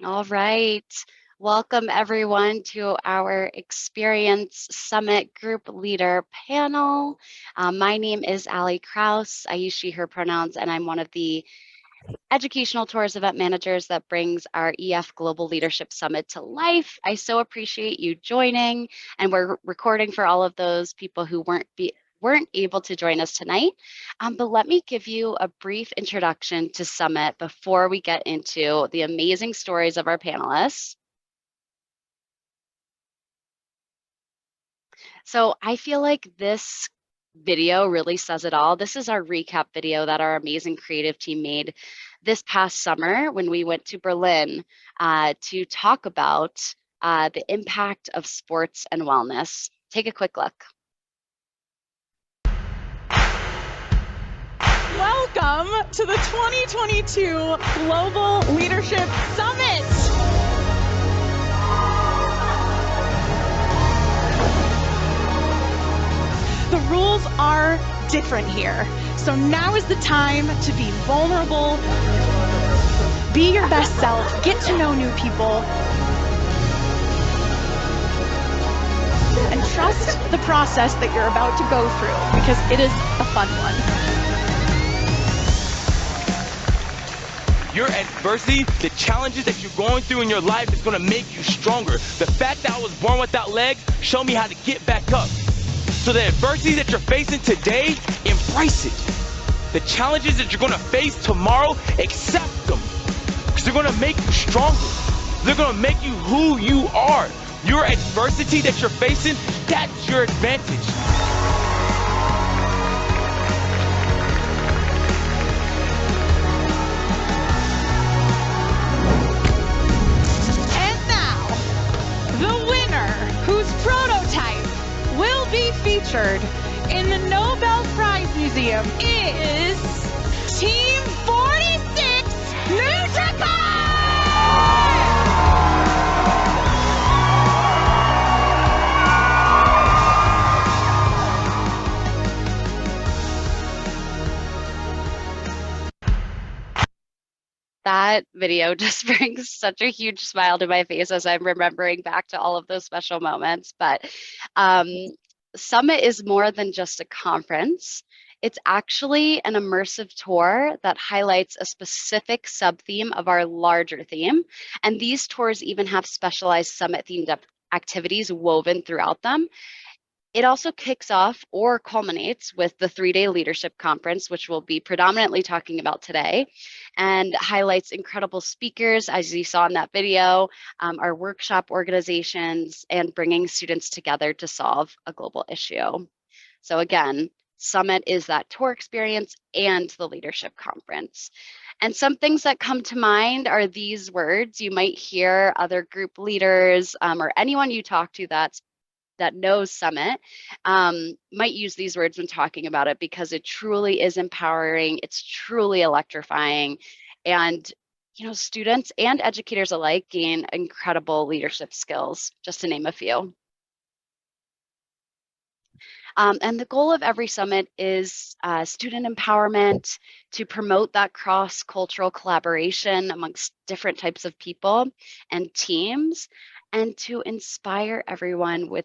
All right. Welcome everyone to our Experience Summit Group Leader panel. My name is Allie Kraus. I use she, her pronouns, and I'm one of the educational tours event managers that brings our EF Global Leadership Summit to life. I so appreciate you joining, and we're recording for all of those people who weren't able to join us tonight. But let me give you a brief introduction to Summit before we get into the amazing stories of our panelists. So I feel like this video really says it all. This is our recap video that our amazing creative team made this past summer when we went to Berlin to talk about the impact of sports and wellness. Take a quick look. Welcome to the 2022 Global Leadership Summit. The rules are different here. So now is the time to be vulnerable, be your best self, get to know new people, and trust the process that you're about to go through because it is a fun one. Your adversity, the challenges that you're going through in your life is going to make you stronger. The fact that I was born without legs showed me how to get back up. So the adversity that you're facing today, embrace it. The challenges that you're going to face tomorrow, accept them. Because they're going to make you stronger. They're going to make you who you are. Your adversity that you're facing, that's your advantage. The winner, whose prototype will be featured in the Nobel Prize Museum, is Team 46 NutriCore! That video just brings such a huge smile to my face as I'm remembering back to all of those special moments. But Summit is more than just a conference. It's actually an immersive tour that highlights a specific sub-theme of our larger theme. And these tours even have specialized Summit-themed activities woven throughout them. It also kicks off or culminates with the 3-day leadership conference, which we'll be predominantly talking about today, and highlights incredible speakers, as you saw in that video, our workshop organizations, and bringing students together to solve a global issue. So again, Summit is that tour experience and the leadership conference. And some things that come to mind are these words. You might hear other group leaders or anyone you talk to that knows Summit might use these words when talking about it because it truly is empowering. It's truly electrifying. And, students and educators alike gain incredible leadership skills, just to name a few. And the goal of every summit is student empowerment, to promote that cross-cultural collaboration amongst different types of people and teams, and to inspire everyone with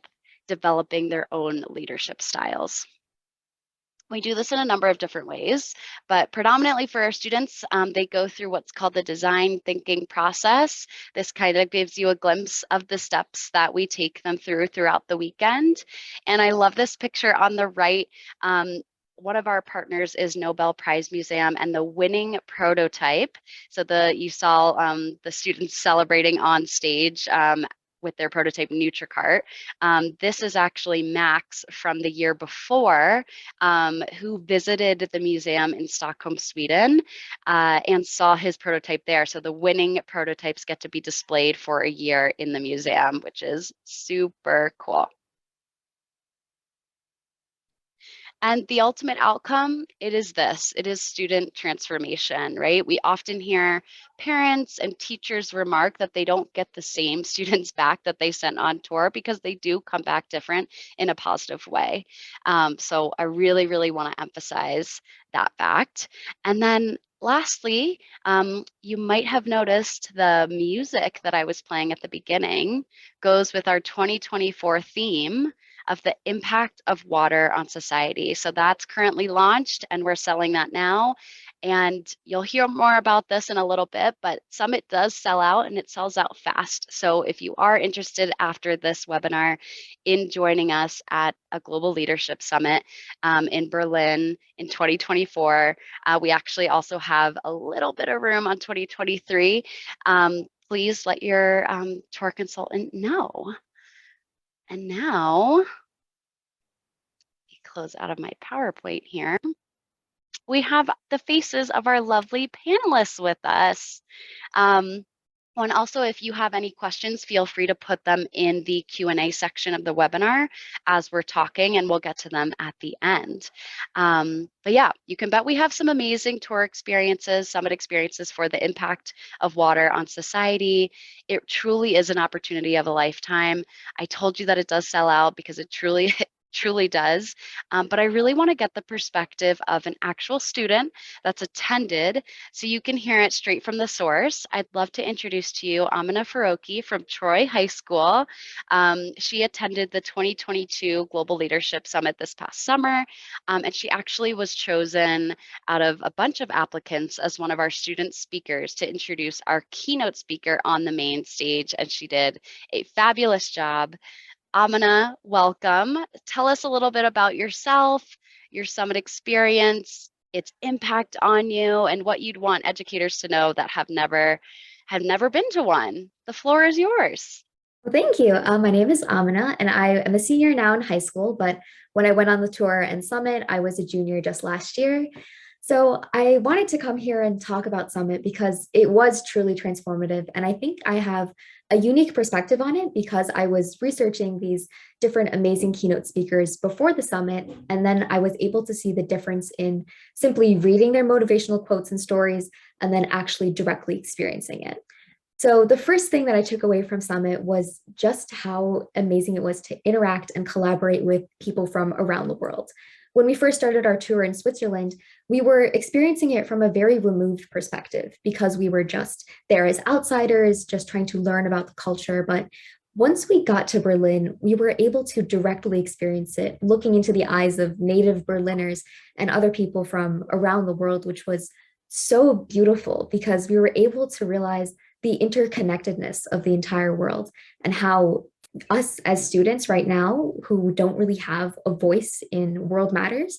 developing their own leadership styles. We do this in a number of different ways, but predominantly for our students, they go through what's called the design thinking process. This kind of gives you a glimpse of the steps that we take them throughout the weekend. And I love this picture on the right. One of our partners is Nobel Prize Museum, and the winning prototype. So you saw the students celebrating on stage with their prototype NutriCart. This is actually Max from the year before, who visited the museum in Stockholm, Sweden, and saw his prototype there. So the winning prototypes get to be displayed for a year in the museum, which is super cool. And the ultimate outcome, it is student transformation, right? We often hear parents and teachers remark that they don't get the same students back that they sent on tour because they do come back different in a positive way. So I really, really want to emphasize that fact. And then Lastly, you might have noticed the music that I was playing at the beginning goes with our 2024 theme of the impact of water on society. So that's currently launched and we're selling that now. And you'll hear more about this in a little bit, but Summit does sell out and it sells out fast. So if you are interested after this webinar in joining us at a Global Leadership Summit in Berlin in 2024, we actually also have a little bit of room on 2023. Please let your tour consultant know. And now, let me close out of my PowerPoint here. We have the faces of our lovely panelists with us. And also, if you have any questions, feel free to put them in the Q&A section of the webinar as we're talking, and we'll get to them at the end. But yeah, you can bet we have some amazing tour experiences, summit experiences for the impact of water on society. It truly is an opportunity of a lifetime. I told you that it does sell out because it truly truly does. But I really want to get the perspective of an actual student that's attended so you can hear it straight from the source. I'd love to introduce to you Amina Faroki from Troy High School. She attended the 2022 Global Leadership Summit this past summer, and she actually was chosen out of a bunch of applicants as one of our student speakers to introduce our keynote speaker on the main stage, and she did a fabulous job. Amina, welcome. Tell us a little bit about yourself, your summit experience, its impact on you, and what you'd want educators to know that have never been to one. The floor is yours. Well, thank you. My name is Amina, and I am a senior now in high school, but when I went on the tour and summit, I was a junior just last year. So I wanted to come here and talk about Summit because it was truly transformative. And I think I have a unique perspective on it because I was researching these different amazing keynote speakers before the summit. And then I was able to see the difference in simply reading their motivational quotes and stories and then actually directly experiencing it. So the first thing that I took away from Summit was just how amazing it was to interact and collaborate with people from around the world. When we first started our tour in Switzerland, we were experiencing it from a very removed perspective because we were just there as outsiders, just trying to learn about the culture. But once we got to Berlin, we were able to directly experience it, looking into the eyes of native Berliners and other people from around the world, which was so beautiful because we were able to realize the interconnectedness of the entire world and how us as students right now who don't really have a voice in World Matters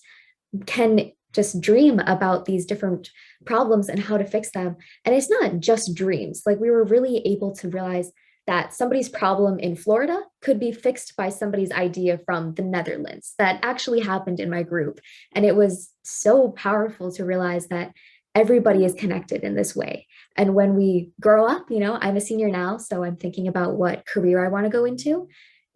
can just dream about these different problems and how to fix them. And it's not just dreams. Like, we were really able to realize that somebody's problem in Florida could be fixed by somebody's idea from the Netherlands. That actually happened in my group. And it was so powerful to realize that everybody is connected in this way. And when we grow up, I'm a senior now, so I'm thinking about what career I want to go into.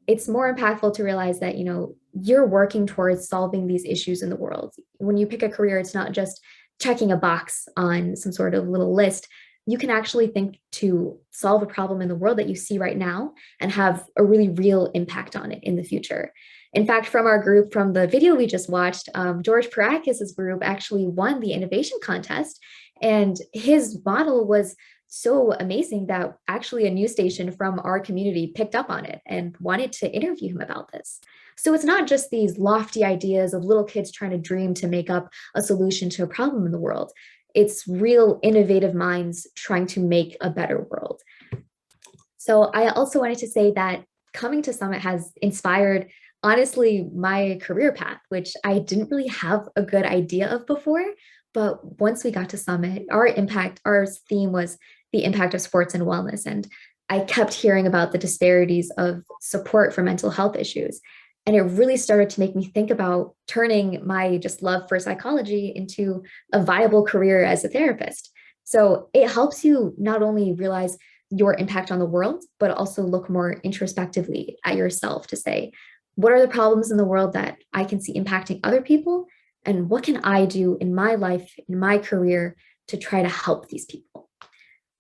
It's more impactful to realize that, you're working towards solving these issues in the world. When you pick a career, it's not just checking a box on some sort of little list. You can actually think to solve a problem in the world that you see right now and have a really real impact on it in the future. In fact, from our group, from the video we just watched, George Perakis' group actually won the innovation contest. And his model was so amazing that actually a news station from our community picked up on it and wanted to interview him about this. So it's not just these lofty ideas of little kids trying to dream to make up a solution to a problem in the world. It's real innovative minds trying to make a better world. So I also wanted to say that coming to Summit has inspired, honestly, my career path, which I didn't really have a good idea of before. But once we got to Summit, our theme was the impact of sports and wellness. And I kept hearing about the disparities of support for mental health issues. And it really started to make me think about turning my just love for psychology into a viable career as a therapist. So it helps you not only realize your impact on the world, but also look more introspectively at yourself to say, what are the problems in the world that I can see impacting other people? And what can I do in my life, in my career, to try to help these people?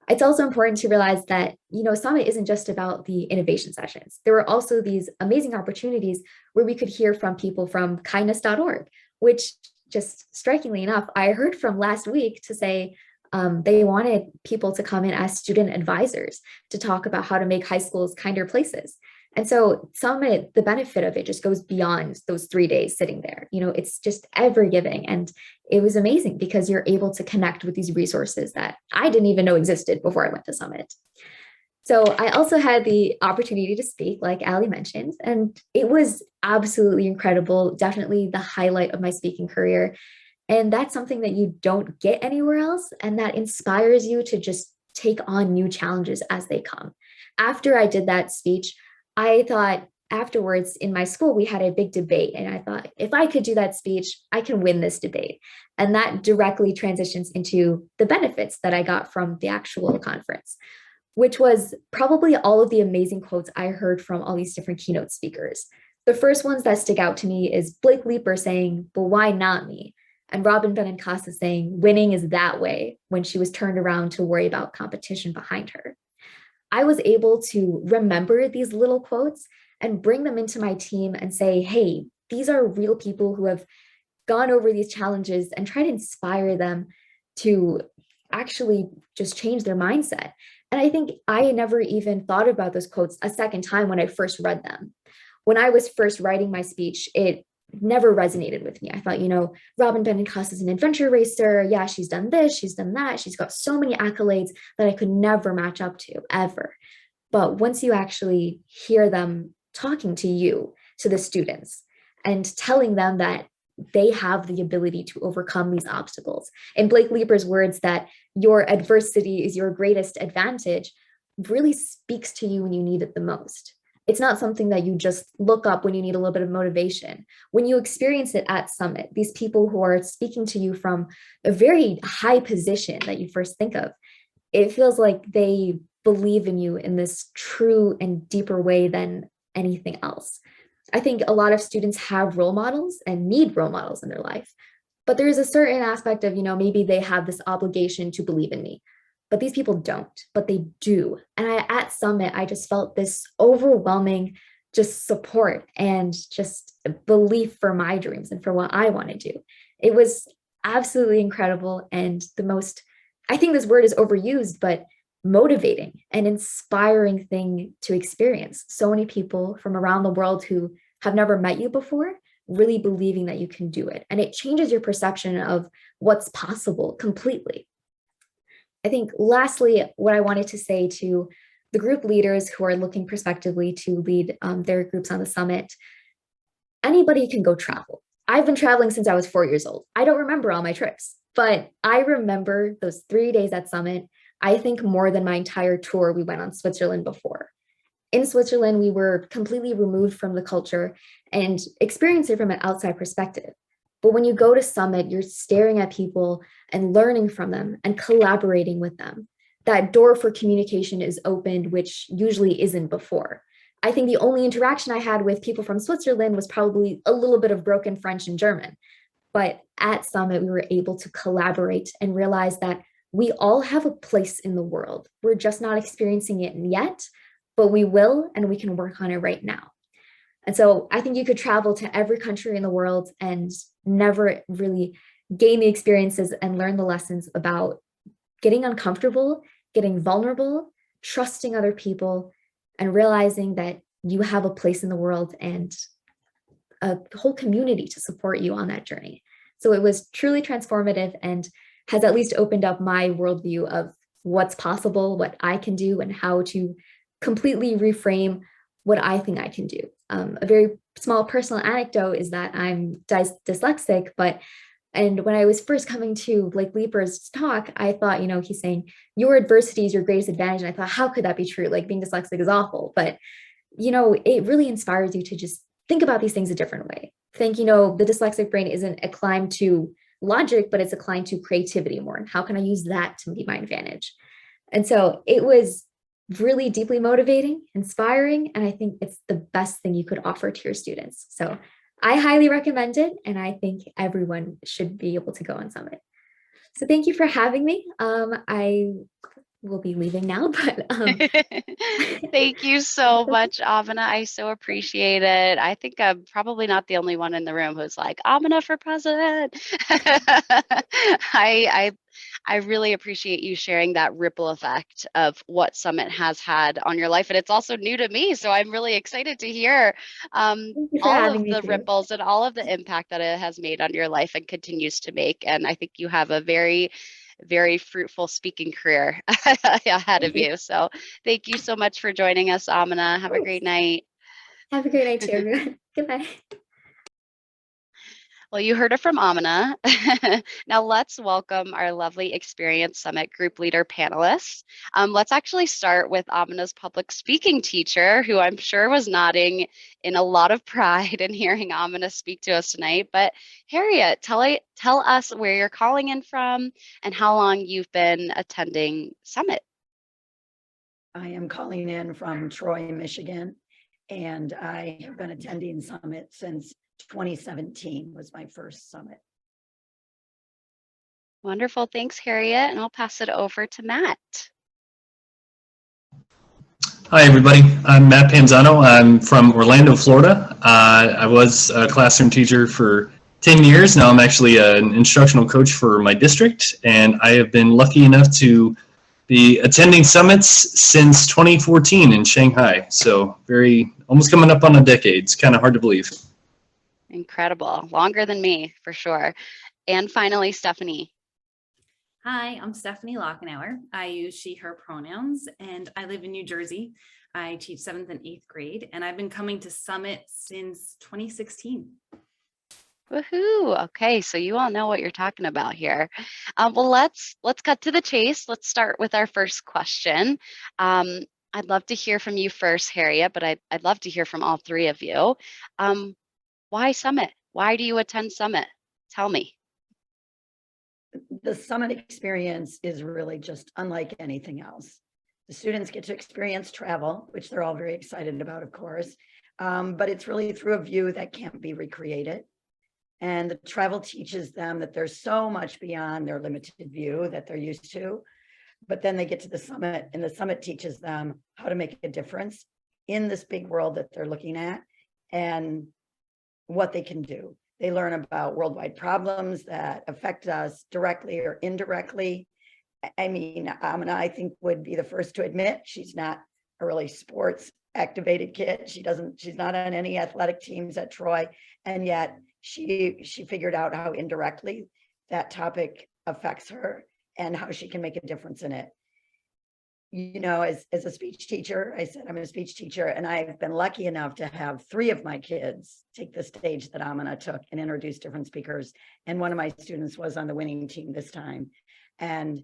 It's also important to realize that, Summit isn't just about the innovation sessions. There were also these amazing opportunities where we could hear from people from kindness.org, which just strikingly enough, I heard from last week to say they wanted people to come in as student advisors to talk about how to make high schools kinder places. And so Summit, the benefit of it just goes beyond those 3 days sitting there. It's just ever giving. And it was amazing because you're able to connect with these resources that I didn't even know existed before I went to Summit. So I also had the opportunity to speak, like Ali mentioned, and it was absolutely incredible, definitely the highlight of my speaking career. And that's something that you don't get anywhere else, and that inspires you to just take on new challenges as they come. After I did that speech, I thought afterwards in my school, we had a big debate. And I thought, if I could do that speech, I can win this debate. And that directly transitions into the benefits that I got from the actual conference, which was probably all of the amazing quotes I heard from all these different keynote speakers. The first ones that stick out to me is Blake Leeper saying, "But why not me?" And Robin Benincasa saying, "Winning is that way," when she was turned around to worry about competition behind her. I was able to remember these little quotes and bring them into my team and say, hey, these are real people who have gone over these challenges, and try to inspire them to actually just change their mindset. And I think I never even thought about those quotes a second time when I first read them. When I was first writing my speech, it never resonated with me. I thought, Robin Benincasa is an adventure racer. Yeah, she's done this, she's done that. She's got so many accolades that I could never match up to, ever. But once you actually hear them talking to you, to the students, and telling them that they have the ability to overcome these obstacles. In Blake Leeper's words, that your adversity is your greatest advantage, really speaks to you when you need it the most. It's not something that you just look up when you need a little bit of motivation. When you experience it at Summit, these people who are speaking to you from a very high position that you first think of, it feels like they believe in you in this true and deeper way than anything else. I think a lot of students have role models and need role models in their life, but there is a certain aspect of, maybe they have this obligation to believe in me, but these people don't, but they do. And at Summit, I just felt this overwhelming just support and just belief for my dreams and for what I want to do. It was absolutely incredible. And I think this word is overused, but motivating and inspiring thing to experience. So many people from around the world who have never met you before, really believing that you can do it. And it changes your perception of what's possible completely. I think lastly, what I wanted to say to the group leaders who are looking prospectively to lead their groups on the Summit, anybody can go travel. I've been traveling since I was 4 years old. I don't remember all my trips, but I remember those 3 days at Summit, I think more than my entire tour we went on Switzerland before. In Switzerland, we were completely removed from the culture and experienced it from an outside perspective. But when you go to Summit, you're staring at people and learning from them and collaborating with them. That door for communication is opened, which usually isn't before. I think the only interaction I had with people from Switzerland was probably a little bit of broken French and German. But at Summit, we were able to collaborate and realize that we all have a place in the world. We're just not experiencing it yet, but we will, and we can work on it right now. And so I think you could travel to every country in the world and never really gain the experiences and learn the lessons about getting uncomfortable, getting vulnerable, trusting other people, and realizing that you have a place in the world and a whole community to support you on that journey. So it was truly transformative and has at least opened up my worldview of what's possible, what I can do, and how to completely reframe what I think I can do. A very small personal anecdote is that I'm dyslexic, and when I was first coming to Blake Leeper's talk, I thought, he's saying, your adversity is your greatest advantage. And I thought, how could that be true? Like, being dyslexic is awful. But, it really inspires you to just think about these things a different way. Think, the dyslexic brain isn't a climb to logic, but it's a climb to creativity more. And how can I use that to be my advantage? And so it was really deeply motivating, inspiring, and I think it's the best thing you could offer to your students. So I highly recommend it, and I think everyone should be able to go on Summit. So thank you for having me. I will be leaving now, but Thank you so much, Amina. I so appreciate it. I think I'm probably not the only one in the room who's like, Amina for president. I I really appreciate you sharing that ripple effect of what Summit has had on your life. And it's also new to me. So I'm really excited to hear thank you for all having of me the too. ripples and all of the impact that it has made on your life and continues to make. And I think you have a very, very fruitful speaking career ahead Thank of you. you. So thank you so much for joining us, Amina. Have a great night. Have a great night too, everyone. Goodbye. Well, you heard it from Amina. Now let's welcome our lovely Experience Summit group leader panelists. Let's actually start with Amina's public speaking teacher, who I'm sure was nodding in a lot of pride in hearing Amina speak to us tonight. But Harriet, tell us where you're calling in from and how long you've been attending Summit. I am calling in from Troy, Michigan, and I have been attending Summit since 2017 was my first Summit. Wonderful. Thanks, Harriet. And I'll pass it over to Matt. Hi, everybody. I'm Matt Panzano. I'm from Orlando, Florida. I was a classroom teacher for 10 years. Now I'm actually an instructional coach for my district, and I have been lucky enough to be attending summits since 2014 in Shanghai. So almost coming up on a decade. It's kind of hard to believe. Incredible. Longer than me, for sure. And finally, Stephanie. Hi, I'm Stephanie Lockenauer. I use she, her pronouns, and I live in New Jersey. I teach 7th and 8th grade, and I've been coming to Summit since 2016. Woohoo. Okay, so you all know what you're talking about here. Well, let's cut to the chase. Let's start with our first question. I'd love to hear from you first, Harriet, but I'd love to hear from all three of you. Why Summit? Why do you attend Summit? Tell me. The Summit experience is really just unlike anything else. The students get to experience travel, which they're all very excited about, of course, but it's really through a view that can't be recreated. And the travel teaches them that there's so much beyond their limited view that they're used to. But then they get to the Summit, and the Summit teaches them how to make a difference in this big world that they're looking at and what they can do. They learn about worldwide problems that affect us directly or indirectly. I mean, Amina, I think, would be the first to admit she's not a really sports activated kid. She's not on any athletic teams at Troy, and yet she figured out how indirectly that topic affects her and how she can make a difference in it. You know, as a speech teacher, I said I'm a speech teacher, and I've been lucky enough to have 3 of my kids take the stage that Amina took and introduce different speakers. And one of my students was on the winning team this time and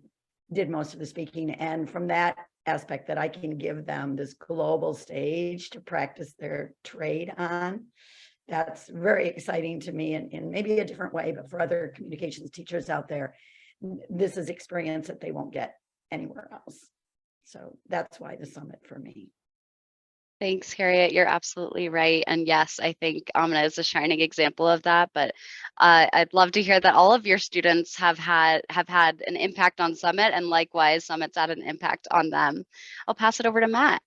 did most of the speaking. And from that aspect, that I can give them this global stage to practice their trade on, that's very exciting to me in maybe a different way, but for other communications teachers out there, this is experience that they won't get anywhere else. So that's why the Summit for me. Thanks, Harriet. You're absolutely right. And yes, I think Amina is a shining example of that. But I'd love to hear that all of your students have had an impact on Summit, and likewise, Summit's had an impact on them. I'll pass it over to Matt.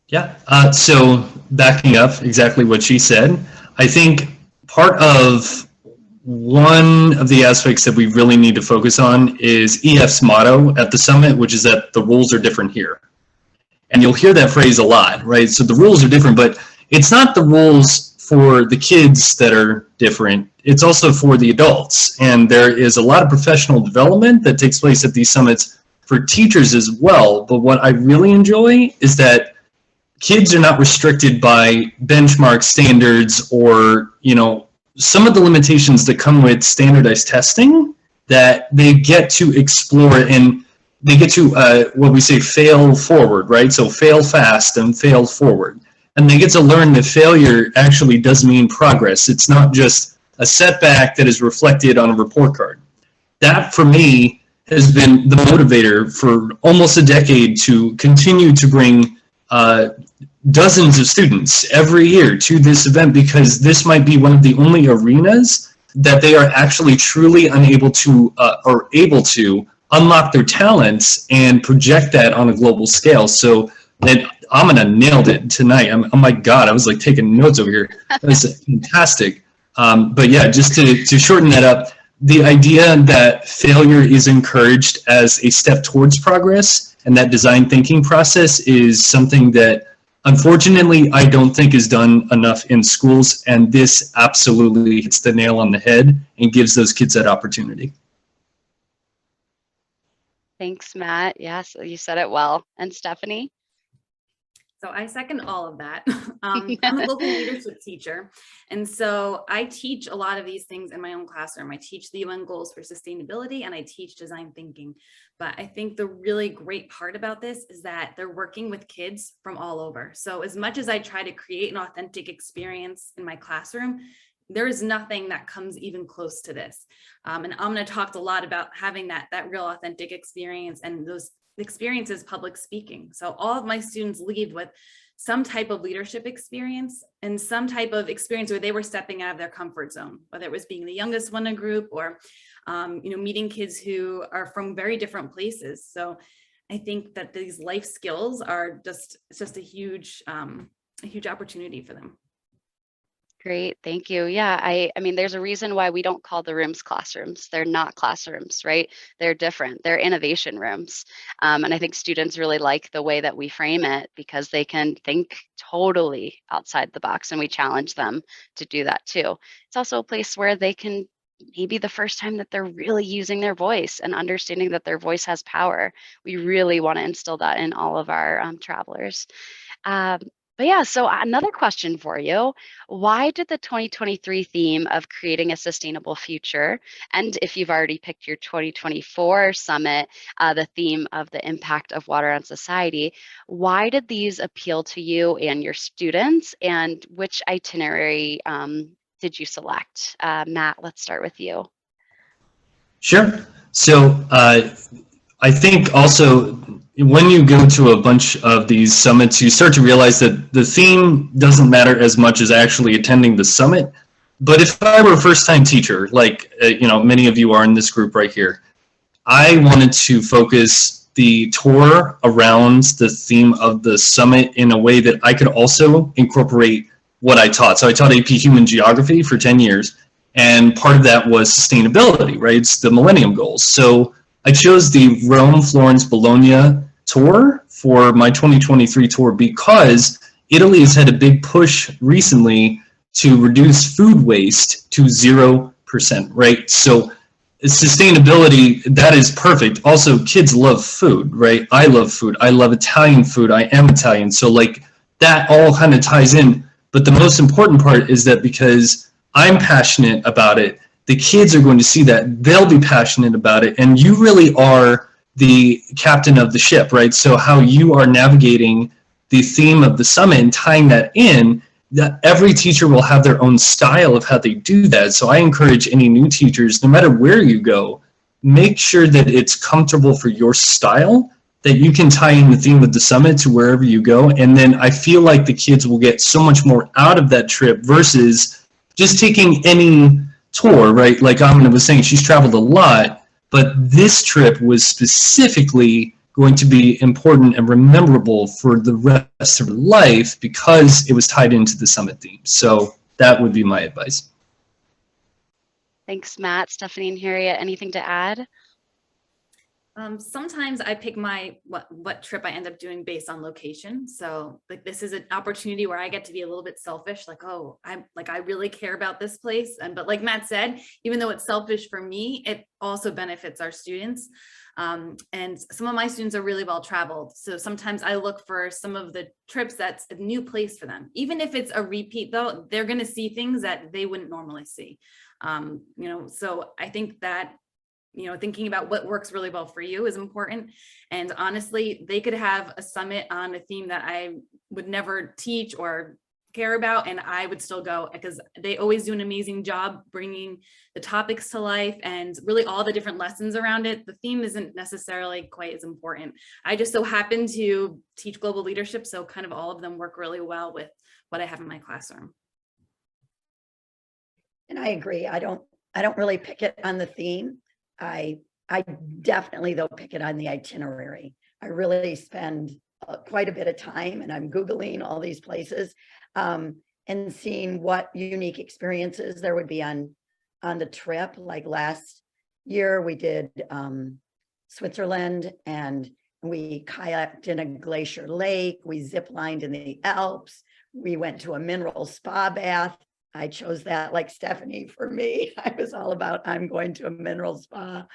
Yeah, so backing up exactly what she said, I think one of the aspects that we really need to focus on is EF's motto at the Summit, which is that the rules are different here. And you'll hear that phrase a lot, right? So the rules are different, but it's not the rules for the kids that are different. It's also for the adults. And there is a lot of professional development that takes place at these summits for teachers as well. But what I really enjoy is that kids are not restricted by benchmark standards or, some of the limitations that come with standardized testing, that they get to explore, and they get to what we say fail forward, right? So fail fast and fail forward. And they get to learn that failure actually does mean progress. It's not just a setback that is reflected on a report card. That, for me, has been the motivator for almost a decade to continue to bring dozens of students every year to this event, because this might be one of the only arenas that they are actually truly able to unlock their talents and project that on a global scale. So that Amina nailed it tonight. Oh my God, I was like taking notes over here. That was fantastic. But yeah, just to shorten that up, the idea that failure is encouraged as a step towards progress, and that design thinking process is something that unfortunately I don't think is done enough in schools, and this absolutely hits the nail on the head and gives those kids that opportunity. Thanks, Matt. Yes, you said it well. And Stephanie? So I second all of that. I'm a local leadership teacher. And so I teach a lot of these things in my own classroom. I teach the UN goals for sustainability and I teach design thinking. But I think the really great part about this is that they're working with kids from all over. So as much as I try to create an authentic experience in my classroom, there is nothing that comes even close to this. And Amina talked a lot about having that real authentic experience, and those experiences public speaking. So all of my students leave with some type of leadership experience and some type of experience where they were stepping out of their comfort zone, whether it was being the youngest one in a group or meeting kids who are from very different places. So I think that these life skills are just a huge opportunity for them. Great, thank you. Yeah, I mean, there's a reason why we don't call the rooms classrooms. They're not classrooms, right? They're different. They're innovation rooms. And I think students really like the way that we frame it because they can think totally outside the box, and we challenge them to do that too. It's also a place where they can, maybe the first time that they're really using their voice and understanding that their voice has power. We really want to instill that in all of our travelers. But yeah, so another question for you. Why did the 2023 theme of creating a sustainable future, and if you've already picked your 2024 summit, the theme of the impact of water on society, why did these appeal to you and your students, and which itinerary did you select? Matt, let's start with you. Sure. So I think also when you go to a bunch of these summits, you start to realize that the theme doesn't matter as much as actually attending the summit. But if I were a first-time teacher, like many of you are in this group right here, I wanted to focus the tour around the theme of the summit in a way that I could also incorporate what I taught. So I taught AP Human Geography for 10 years, and part of that was sustainability, right? It's the Millennium Goals. So I chose the Rome, Florence, Bologna tour for my 2023 tour because Italy has had a big push recently to reduce food waste to 0%, right? So sustainability, that is perfect. Also, kids love food, right? I love food. I love Italian food. I am Italian. So like that all kind of ties in. But the most important part is that because I'm passionate about it, the kids are going to see that, they'll be passionate about it, and you really are the captain of the ship, right? So how you are navigating the theme of the summit and tying that in, that every teacher will have their own style of how they do that. So I encourage any new teachers, no matter where you go, make sure that it's comfortable for your style, that you can tie in the theme of the summit to wherever you go. And then I feel like the kids will get so much more out of that trip versus just taking any tour, right? Like Amina was saying, she's traveled a lot, but this trip was specifically going to be important and memorable for the rest of her life because it was tied into the summit theme. So that would be my advice. Thanks, Matt. Stephanie and Harriet, anything to add? Sometimes I pick my what trip I end up doing based on location. So like this is an opportunity where I get to be a little bit selfish, like, oh, I really care about this place. But like Matt said, even though it's selfish for me, it also benefits our students. And some of my students are really well traveled. So sometimes I look for some of the trips that's a new place for them. Even if it's a repeat though, they're going to see things that they wouldn't normally see. So I think that thinking about what works really well for you is important. And honestly, they could have a summit on a theme that I would never teach or care about, and I would still go because they always do an amazing job bringing the topics to life and really all the different lessons around it. The theme isn't necessarily quite as important. I just so happen to teach global leadership, so kind of all of them work really well with what I have in my classroom. And I agree. I don't really pick it on the theme. I I definitely, though, pick it on the itinerary. I really spend quite a bit of time, and I'm Googling all these places and seeing what unique experiences there would be on the trip. Like last year, we did Switzerland, and we kayaked in a glacier lake. We zip lined in the Alps. We went to a mineral spa bath. I chose that, like Stephanie, for me. I was all about, I'm going to a mineral spa.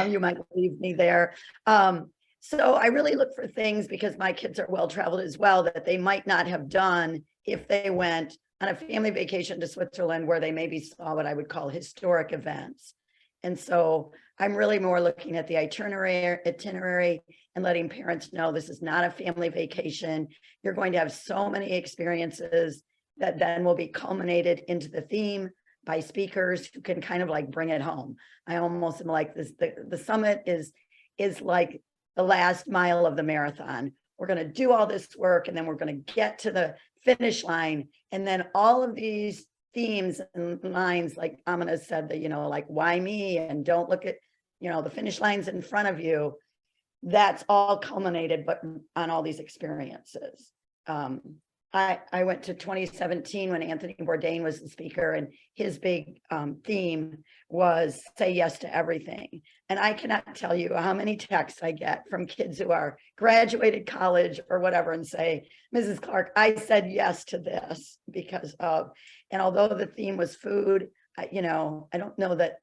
You might leave me there. So I really look for things, because my kids are well-traveled as well, that they might not have done if they went on a family vacation to Switzerland, where they maybe saw what I would call historic events. And so I'm really more looking at the itinerary and letting parents know this is not a family vacation. You're going to have so many experiences that then will be culminated into the theme by speakers who can kind of like bring it home. I almost am like this, the summit is like the last mile of the marathon. We're going to do all this work, and then we're going to get to the finish line. And then all of these themes and lines, like Amina said, that, like, why me? And don't look at, the finish lines in front of you. That's all culminated, but on all these experiences. I went to 2017 when Anthony Bourdain was the speaker, and his big theme was say yes to everything. And I cannot tell you how many texts I get from kids who are graduated college or whatever and say, Mrs. Clark, I said yes to this because of, and although the theme was food, I don't know that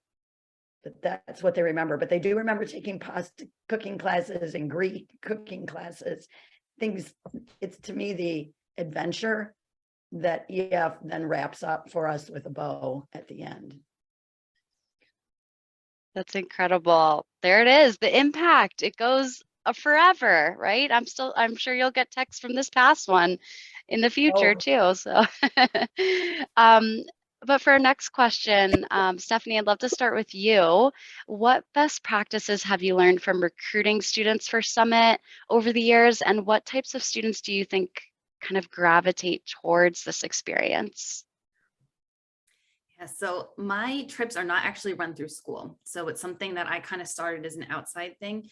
that's what they remember, but they do remember taking pasta cooking classes and Greek cooking classes. Things, it's to me the adventure that EF then wraps up for us with a bow at the end. That's incredible. There it is, the impact. It goes forever, right? I'm sure you'll get texts from this past one in the future too. So, but for our next question, Stephanie, I'd love to start with you. What best practices have you learned from recruiting students for Summit over the years, and what types of students do you think kind of gravitate towards this experience? Yeah, so my trips are not actually run through school. So it's something that I kind of started as an outside thing.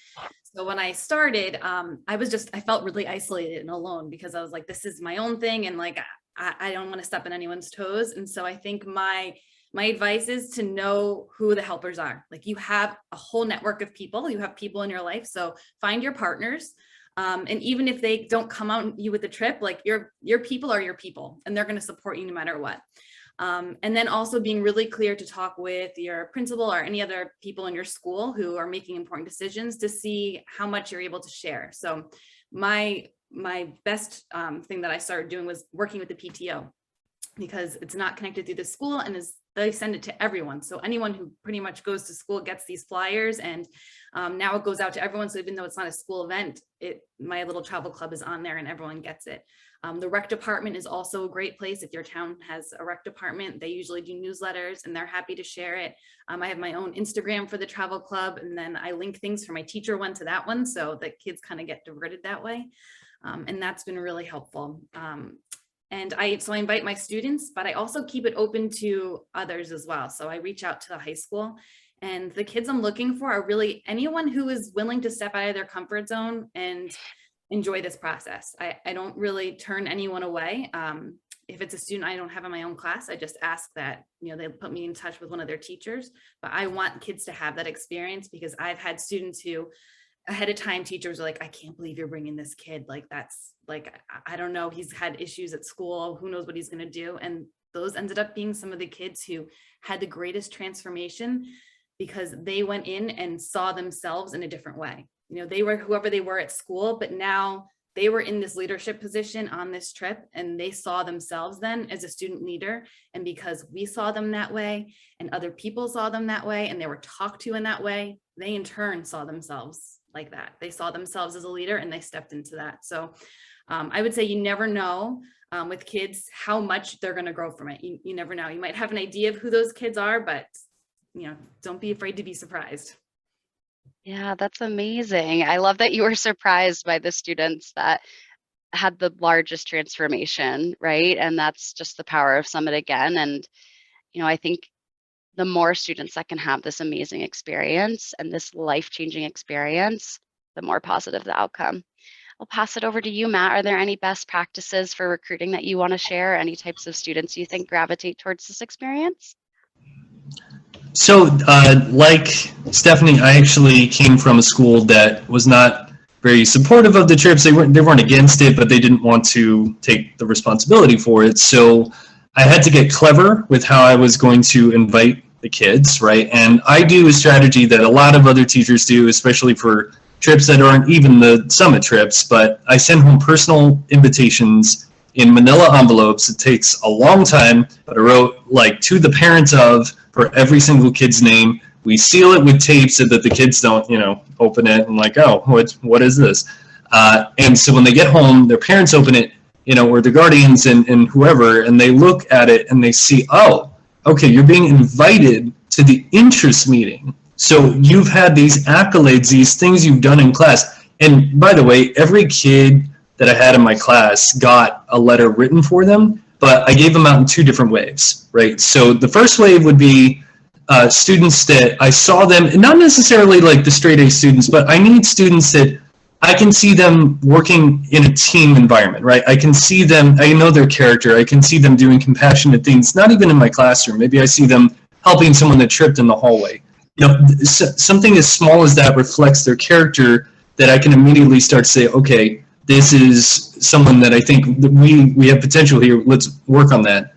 So when I started, I felt really isolated and alone, because I was like, this is my own thing. And like, I don't want to step on anyone's toes. And so I think my advice is to know who the helpers are. Like, you have a whole network of people, you have people in your life. So find your partners. And even if they don't come out you with the trip, like your people are your people, and they're going to support you no matter what. And then also being really clear to talk with your principal or any other people in your school who are making important decisions to see how much you're able to share. So my best thing that I started doing was working with the PTO, because it's not connected through the school, and they send it to everyone. So anyone who pretty much goes to school gets these flyers, and now it goes out to everyone. So even though it's not a school event, my little travel club is on there and everyone gets it. The rec department is also a great place. If your town has a rec department, they usually do newsletters and they're happy to share it. I have my own Instagram for the travel club, and then I link things from my teacher one to that one, so that kids kind of get diverted that way. And that's been really helpful. And so I invite my students, but I also keep it open to others as well. So I reach out to the high school, and the kids I'm looking for are really anyone who is willing to step out of their comfort zone and enjoy this process. I don't really turn anyone away. If it's a student I don't have in my own class, I just ask that, they put me in touch with one of their teachers. But I want kids to have that experience, because I've had students who ahead of time teachers are like, I can't believe you're bringing this kid. Like, that's like, I don't know, he's had issues at school, who knows what he's going to do. And those ended up being some of the kids who had the greatest transformation, because they went in and saw themselves in a different way. They were whoever they were at school, but now they were in this leadership position on this trip, and they saw themselves then as a student leader. And because we saw them that way, and other people saw them that way, and they were talked to in that way, they in turn saw themselves like that. They saw themselves as a leader, and they stepped into that. So I would say you never know with kids how much they're going to grow from it. You never know. You might have an idea of who those kids are, but don't be afraid to be surprised. Yeah, that's amazing. I love that you were surprised by the students that had the largest transformation, right? And that's just the power of Summit again. And, I think the more students that can have this amazing experience and this life-changing experience, the more positive the outcome. I'll pass it over to you, Matt. Are there any best practices for recruiting that you want to share? Any types of students you think gravitate towards this experience? So, like Stephanie, I actually came from a school that was not very supportive of the trips. They weren't against it, but they didn't want to take the responsibility for it. So I had to get clever with how I was going to invite the kids, right? And I do a strategy that a lot of other teachers do, especially for trips that aren't even the summit trips, but I send home personal invitations in manila envelopes. It takes a long time, but I wrote like to the parents of for every single kid's name. We seal it with tape so that the kids don't, open it and like, oh, what is this? And so when they get home, their parents open it, or the guardians and whoever, and they look at it and they see, oh, okay, you're being invited to the interest meeting. So you've had these accolades, these things you've done in class. And by the way, every kid that I had in my class got a letter written for them, but I gave them out in two different waves, right? So the first wave would be students that I saw them, and not necessarily like the straight A students, but I need students that I can see them working in a team environment, right? I can see them, I know their character, I can see them doing compassionate things, not even in my classroom. Maybe I see them helping someone that tripped in the hallway. Something as small as that reflects their character that I can immediately start to say, okay, this is someone that I think that we have potential here. Let's work on that.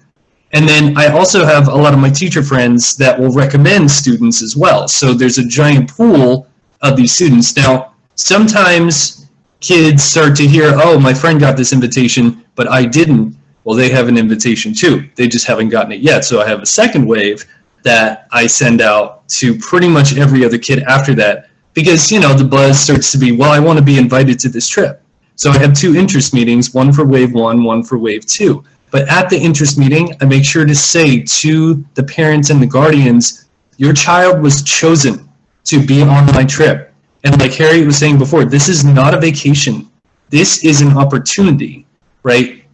And then I also have a lot of my teacher friends that will recommend students as well. So there's a giant pool of these students. Now, sometimes kids start to hear, oh, my friend got this invitation, but I didn't. Well, they have an invitation too. They just haven't gotten it yet. So I have a second wave that I send out to pretty much every other kid after that, because, the buzz starts to be, well, I want to be invited to this trip. So I have two interest meetings, one for wave 1, one for wave 2. But at the interest meeting, I make sure to say to the parents and the guardians, your child was chosen to be on my trip. And like Harriet was saying before, this is not a vacation. This is an opportunity, right?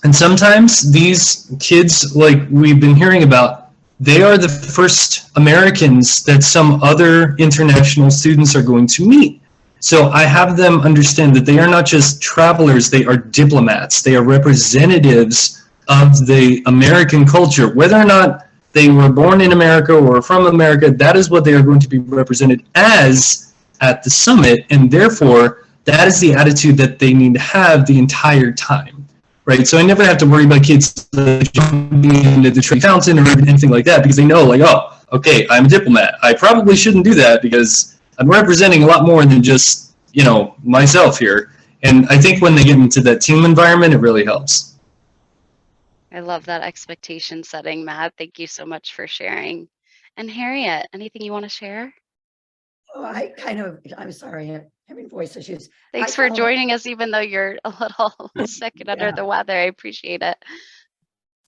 And sometimes these kids, like we've been hearing about, they are the first Americans that some other international students are going to meet. So I have them understand that they are not just travelers, they are diplomats. They are representatives of the American culture. Whether or not they were born in America or from America, that is what they are going to be represented as at the summit. And therefore, that is the attitude that they need to have the entire time. Right, so I never have to worry about kids jumping into the tree fountain or anything like that, because they know, like, oh, okay, I'm a diplomat. I probably shouldn't do that because I'm representing a lot more than just, myself here. And I think when they get into that team environment, it really helps. I love that expectation setting, Matt. Thank you so much for sharing. And Harriet, anything you want to share? Oh, I'm sorry, I'm having voice issues. Thanks for joining us, even though you're a little sick and under the weather. I appreciate it.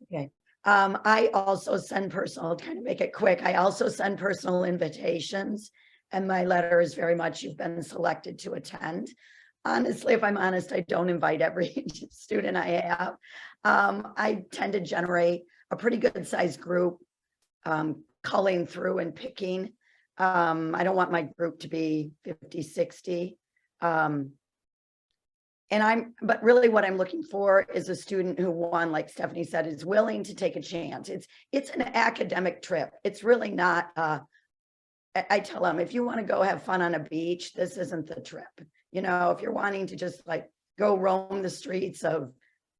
Okay. I also send personal, kind of make it quick. I also send personal invitations, and my letter is very much, you've been selected to attend. Honestly, if I'm honest, I don't invite every student I have. I tend to generate a pretty good sized group, culling through and picking. I don't want my group to be 50, 60. But really what I'm looking for is a student who, one, like Stephanie said, is willing to take a chance. It's an academic trip. It's really not, I tell them, if you want to go have fun on a beach, this isn't the trip. If you're wanting to just like go roam the streets of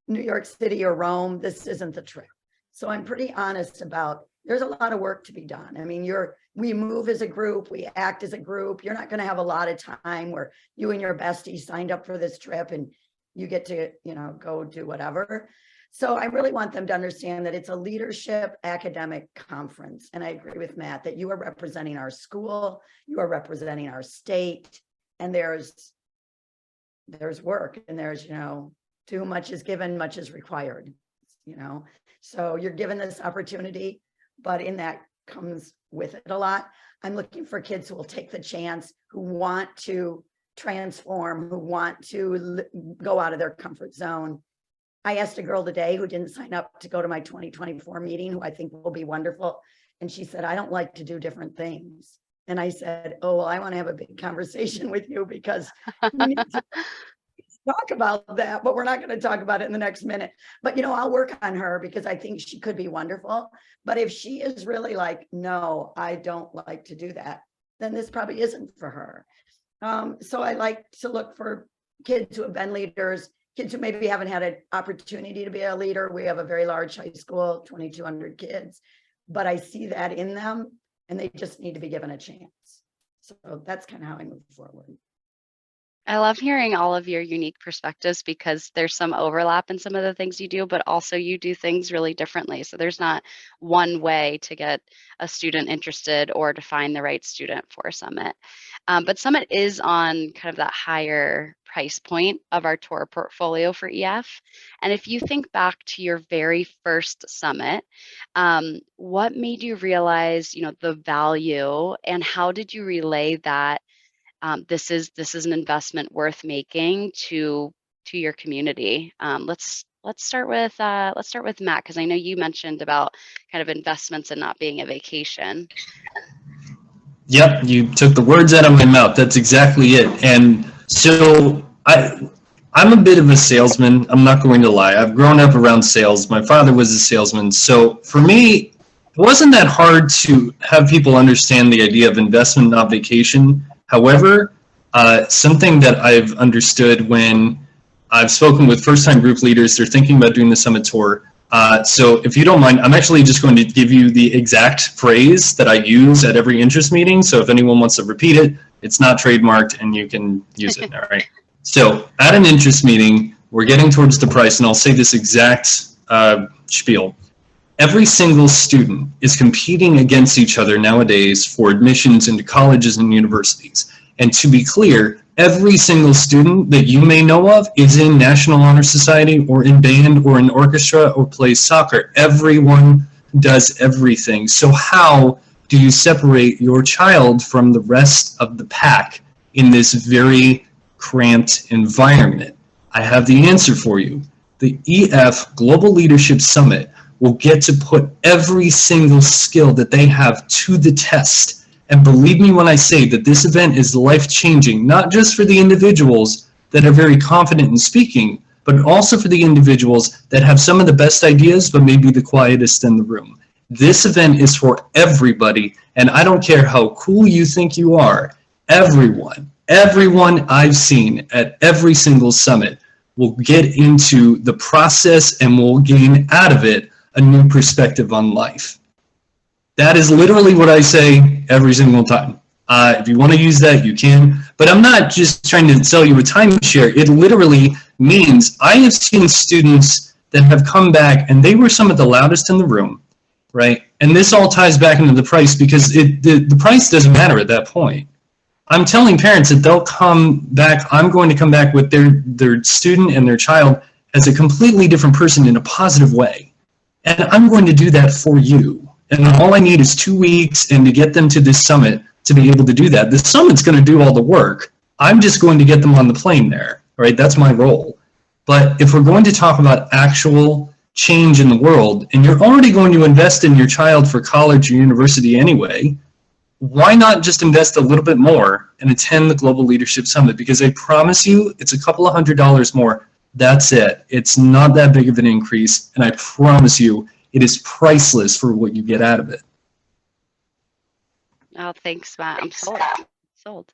New York City or Rome, this isn't the trip. So I'm pretty honest about, there's a lot of work to be done. I mean, we move as a group, we act as a group. You're not going to have a lot of time where you and your bestie signed up for this trip and you get to, go do whatever. So I really want them to understand that it's a leadership academic conference. And I agree with Matt that you are representing our school, you are representing our state, and there's work, and there's, too much is given, much is required, So you're given this opportunity, but in that comes with it a lot. I'm looking for kids who will take the chance, who want to transform, who want to go out of their comfort zone. I asked a girl today who didn't sign up to go to my 2024 meeting, who I think will be wonderful. And she said, I don't like to do different things. And I said, oh, well, I want to have a big conversation with you because we need to talk about that, but we're not going to talk about it in the next minute. But, I'll work on her because I think she could be wonderful. But if she is really like, no, I don't like to do that, then this probably isn't for her. So I like to look for kids who have been leaders, kids who maybe haven't had an opportunity to be a leader. We have a very large high school, 2,200 kids, but I see that in them and they just need to be given a chance. So that's kind of how I move forward. I love hearing all of your unique perspectives because there's some overlap in some of the things you do, but also you do things really differently. So there's not one way to get a student interested or to find the right student for Summit. But Summit is on kind of that higher price point of our tour portfolio for EF. And if you think back to your very first Summit, what made you realize, the value, and how did you relay that this is an investment worth making to your community? Let's start with Matt, because I know you mentioned about kind of investments and not being a vacation. Yep, you took the words out of my mouth. That's exactly it. And so I'm a bit of a salesman. I'm not going to lie. I've grown up around sales. My father was a salesman. So for me, it wasn't that hard to have people understand the idea of investment, not vacation. However, something that I've understood when I've spoken with first-time group leaders, they're thinking about doing the Summit Tour. So if you don't mind, I'm actually just going to give you the exact phrase that I use at every interest meeting. So if anyone wants to repeat it, it's not trademarked and you can use it. All right. So at an interest meeting, we're getting towards the price, and I'll say this exact spiel. Every single student is competing against each other nowadays for admissions into colleges and universities. And to be clear, every single student that you may know of is in National Honor Society or in band or in orchestra or plays soccer. Everyone does everything. So how do you separate your child from the rest of the pack in this very cramped environment? I have the answer for you. The EF Global Leadership Summit will get to put every single skill that they have to the test. And believe me when I say that this event is life-changing, not just for the individuals that are very confident in speaking, but also for the individuals that have some of the best ideas, but maybe the quietest in the room. This event is for everybody, and I don't care how cool you think you are, everyone I've seen at every single summit will get into the process and will gain out of it a new perspective on life. That is literally what I say every single time. If you want to use that, you can. But I'm not just trying to sell you a timeshare. It literally means I have seen students that have come back and they were some of the loudest in the room, right? And this all ties back into the price because the price doesn't matter at that point. I'm telling parents that they'll come back, I'm going to come back with their student and their child as a completely different person in a positive way. And I'm going to do that for you. And all I need is 2 weeks and to get them to this summit to be able to do that. The summit's going to do all the work. I'm just going to get them on the plane there, right? That's my role. But if we're going to talk about actual change in the world, and you're already going to invest in your child for college or university anyway, why not just invest a little bit more and attend the Global Leadership Summit? Because I promise you, it's a couple of $100s more. That's it. It's not that big of an increase. And I promise you, it is priceless for what you get out of it. Oh, thanks, Matt. I'm sold.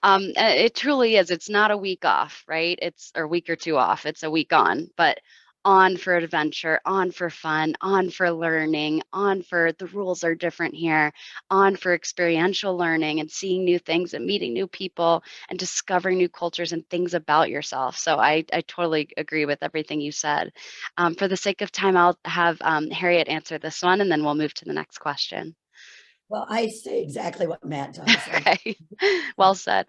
It truly is. It's not a week off, right? It's a week or two off. It's a week on, but on for adventure, on for fun, on for learning, on for the rules are different here, on for experiential learning and seeing new things and meeting new people and discovering new cultures and things about yourself. So I totally agree with everything you said. For the sake of time, I'll have Harriet answer this one and then we'll move to the next question. Well, I say exactly what Matt does. Okay. Well said.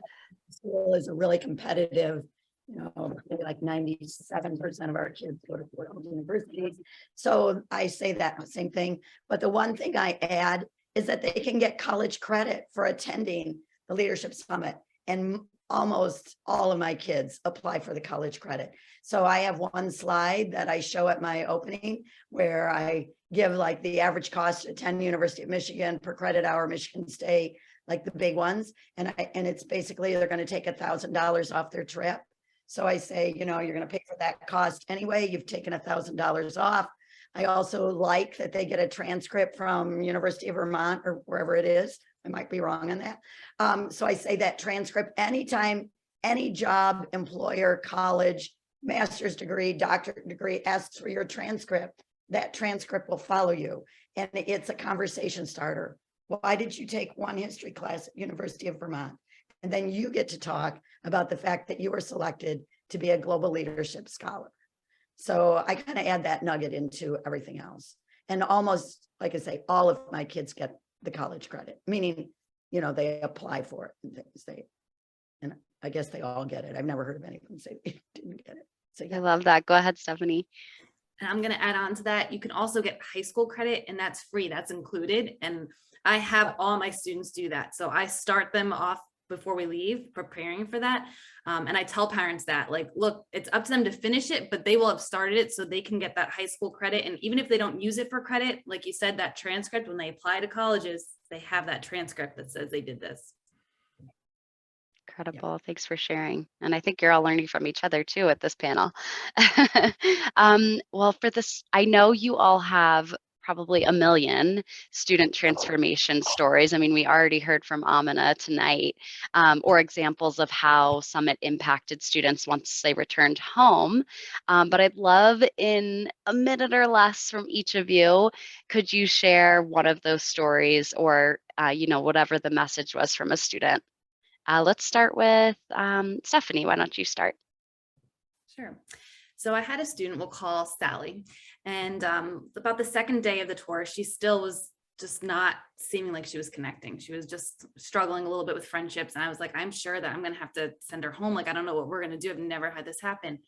School is a really competitive, maybe like 97% of our kids go to Fort universities. So I say that same thing. But the one thing I add is that they can get college credit for attending the Leadership Summit. And almost all of my kids apply for the college credit. So I have one slide that I show at my opening where I give like the average cost to attend University of Michigan per credit hour, Michigan State, like the big ones. And it's basically, they're going to take $1,000 off their trip. So I say, you know, you're going to pay for that cost anyway. You've taken $1,000 off. I also like that they get a transcript from University of Vermont or wherever it is. I might be wrong on that. So I say that transcript anytime, any job, employer, college, master's degree, doctorate degree asks for your transcript, that transcript will follow you. And it's a conversation starter. Why did you take one history class at University of Vermont? And then you get to talk about the fact that you were selected to be a global leadership scholar. So I kind of add that nugget into everything else. And almost, like I say, all of my kids get the college credit, meaning, you know, they apply for it and things. And I guess they all get it. I've never heard of anyone say they didn't get it. So yeah. I love that. Go ahead, Stephanie. And I'm going to add on to that. You can also get high school credit, and that's free. That's included. And I have all my students do that. So I start them off before we leave, preparing for that. And I tell parents that, like, look, it's up to them to finish it, but they will have started it so they can get that high school credit. And even if they don't use it for credit, like you said, that transcript, when they apply to colleges, they have that transcript that says they did this. Incredible. Yeah. Thanks for sharing. And I think you're all learning from each other too at this panel. Well, for this, I know you all have probably a million student transformation stories. I mean, we already heard from Amina tonight, or examples of how Summit impacted students once they returned home. But I'd love, in a minute or less from each of you, could you share one of those stories, or you know, whatever the message was from a student? Let's start with Stephanie. Why don't you start? Sure. So I had a student, we'll call Sally, and about the second day of the tour, she still was just not seeming like she was connecting. She was just struggling a little bit with friendships. And I was like, I'm sure that I'm going to have to send her home. Like, I don't know what we're going to do. I've never had this happen.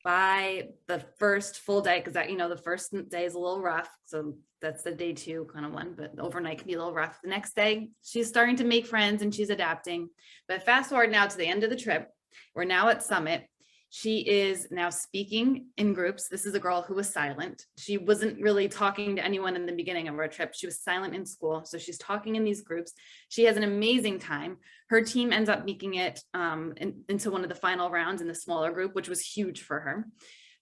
By the first full day, because that, you know, the first day is a little rough. So that's the day 2 kind of one, but overnight can be a little rough. The next day, she's starting to make friends and she's adapting. But fast forward now to the end of the trip. We're now at Summit. She is now speaking in groups. This is a girl who was silent. She wasn't really talking to anyone in the beginning of our trip. She was silent in school. So she's talking in these groups. She has an amazing time. Her team ends up making it into one of the final rounds in the smaller group, which was huge for her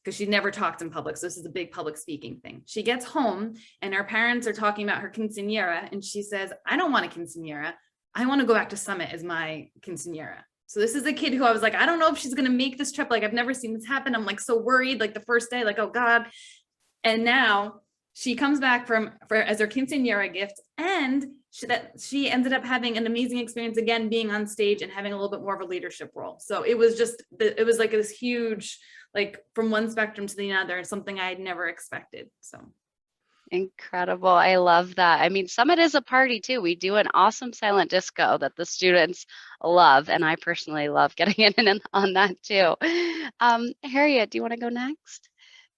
because she never talked in public. So this is a big public speaking thing. She gets home and her parents are talking about her quinceañera. And she says, I don't want a quinceañera. I want to go back to Summit as my quinceañera. So this is a kid who I was like, I don't know if she's going to make this trip. Like, I've never seen this happen. I'm like so worried, like the first day, like, oh God. And now she comes back as her quinceañera gift. And she ended up having an amazing experience again, being on stage and having a little bit more of a leadership role. So it was like this huge, like from one spectrum to the other, something I had never expected. So. Incredible. I love that. I mean, Summit is a party too. We do an awesome silent disco that the students love. And I personally love getting in on that too. Harriet, do you want to go next?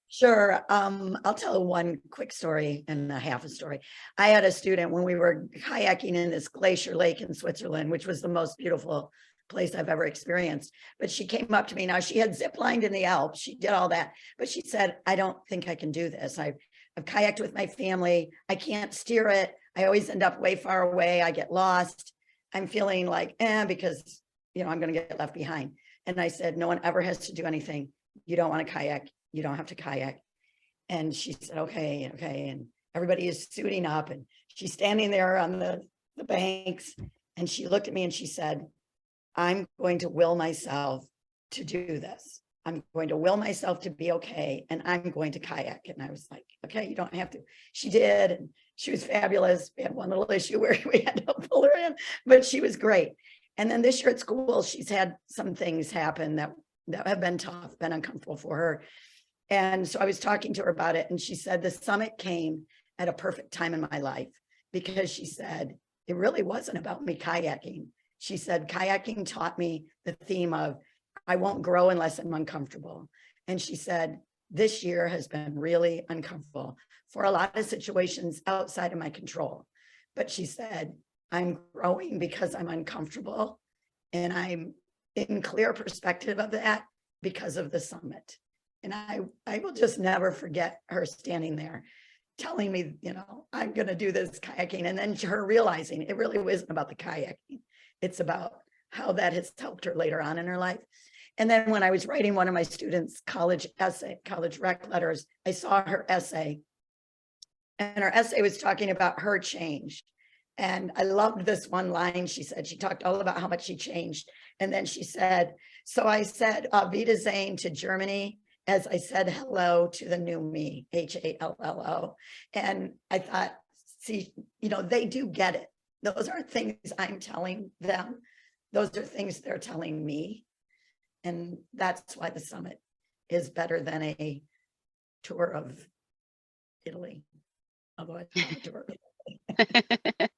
Sure. I'll tell one quick story and a half a story. I had a student when we were kayaking in this glacier lake in Switzerland, which was the most beautiful place I've ever experienced. But she came up to me. Now, she had ziplined in the Alps. She did all that. But she said, I don't think I can do this. I've kayaked with my family. I can't steer it. I always end up way far away. I get lost. I'm feeling like, because, you know, I'm going to get left behind. And I said, no one ever has to do anything. You don't want to kayak. You don't have to kayak. And she said, okay. And everybody is suiting up and she's standing there on the banks. And she looked at me and she said, I'm going to will myself to do this. I'm going to will myself to be okay. And I'm going to kayak. And I was like, okay, you don't have to. She did. And she was fabulous. We had one little issue where we had to pull her in, but she was great. And then this year at school, she's had some things happen that have been tough, been uncomfortable for her. And so I was talking to her about it. And she said, the Summit came at a perfect time in my life because she said, it really wasn't about me kayaking. She said, kayaking taught me the theme of, I won't grow unless I'm uncomfortable. And she said, this year has been really uncomfortable for a lot of situations outside of my control. But she said, I'm growing because I'm uncomfortable. And I'm in clear perspective of that because of the Summit. And I will just never forget her standing there telling me, I'm going to do this kayaking. And then her realizing it really wasn't about the kayaking. It's about how that has helped her later on in her life. And then when I was writing one of my students' college rec letters, I saw her essay. And her essay was talking about her change. And I loved this one line she said. She talked all about how much she changed. And then she said, so I said, Auf Wiedersehen to Germany, as I said hello to the new me, HALLO. And I thought, see, they do get it. Those aren't things I'm telling them. Those are things they're telling me. And that's why the summit is better than a tour of Italy. Although it's not a tour of Italy.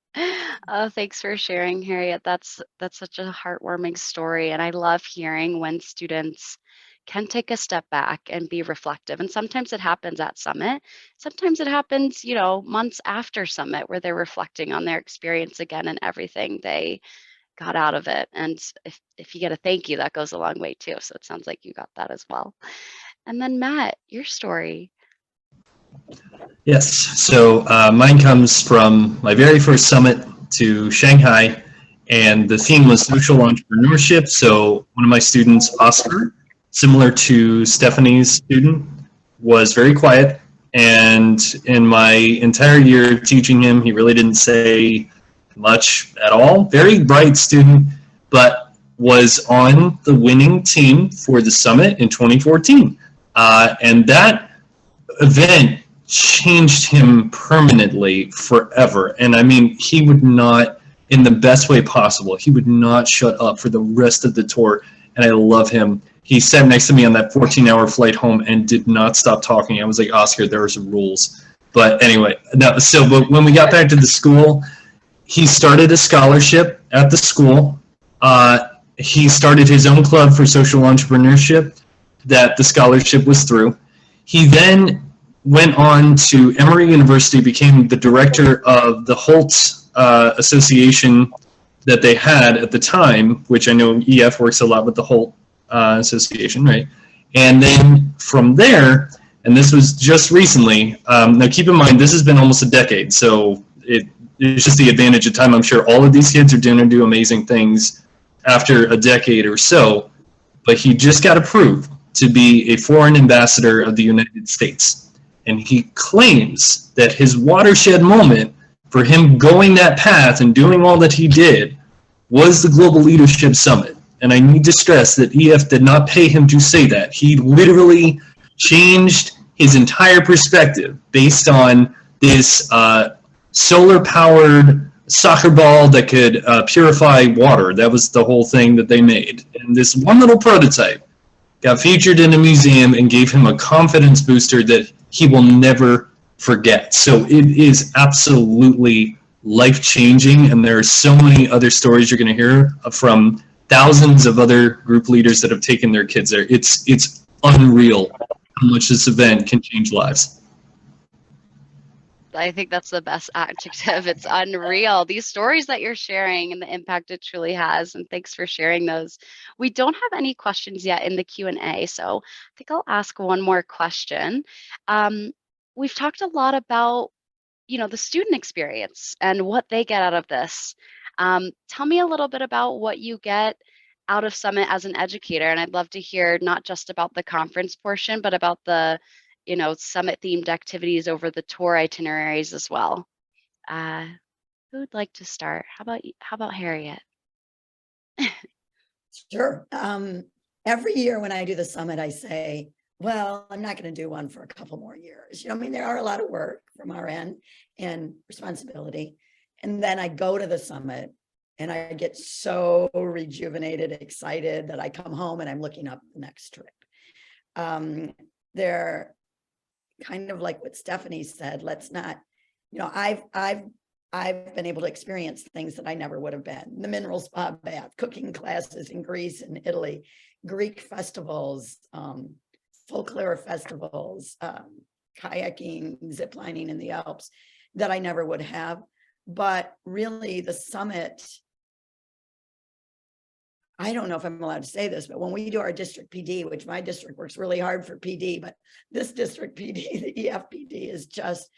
Oh, thanks for sharing, Harriet. That's such a heartwarming story. And I love hearing when students can take a step back and be reflective. And sometimes it happens at Summit. Sometimes it happens, months after Summit where they're reflecting on their experience again and everything they got out of it. And if you get a thank you, that goes a long way too. So it sounds like you got that as well. And then Matt, your story. Yes, so mine comes from my very first summit to Shanghai, and the theme was social entrepreneurship. So one of my students, Oscar, similar to Stephanie's student, was very quiet. And in my entire year teaching him, he really didn't say much at all. Very bright student, but was on the winning team for the summit in 2014. And that event changed him permanently forever. And I mean, he would not, in the best way possible, he would not shut up for the rest of the tour. And I love him. He sat next to me on that 14-hour flight home and did not stop talking. I was like, Oscar, there are some rules. But anyway, but when we got back to the school, he started a scholarship at the school. He started his own club for social entrepreneurship that the scholarship was through. He then went on to Emory University, became the director of the Holtz Association that they had at the time, which I know EF works a lot with the Holt Association, right? And then from there, and this was just recently, now keep in mind, this has been almost a decade, so it's just the advantage of time. I'm sure all of these kids are going to do amazing things after a decade or so, but he just got approved to be a foreign ambassador of the United States. And he claims that his watershed moment for him going that path and doing all that he did was the Global Leadership Summit. And I need to stress that EF did not pay him to say that. He literally changed his entire perspective based on this solar-powered soccer ball that could purify water. That was the whole thing that they made. And this one little prototype got featured in a museum and gave him a confidence booster that he will never forget. So it is absolutely life-changing, and there are so many other stories you're going to hear from thousands of other group leaders that have taken their kids there. It's unreal how much this event can change lives. I think that's the best adjective. It's unreal. These stories that you're sharing and the impact it truly has. And thanks for sharing those. We don't have any questions yet in the Q&A, so I think I'll ask one more question. We've talked a lot about, the student experience and what they get out of this. Tell me a little bit about what you get out of Summit as an educator. And I'd love to hear not just about the conference portion, but about the Summit themed activities over the tour itineraries as well. Who would like to start? How about Harriet? Sure. Every year when I do the summit, I say, well, I'm not going to do one for a couple more years. There are a lot of work from our end and responsibility. And then I go to the summit and I get so rejuvenated, excited that I come home and I'm looking up the next trip. They're kind of like what Stephanie said, let's not, I've been able to experience things that I never would have been. The mineral spa bath, cooking classes in Greece and Italy, Greek festivals, folklore festivals, kayaking, ziplining in the Alps that I never would have. But really the summit, I don't know if I'm allowed to say this, but when we do our district PD, which my district works really hard for PD, but this district PD, the EFPD, is just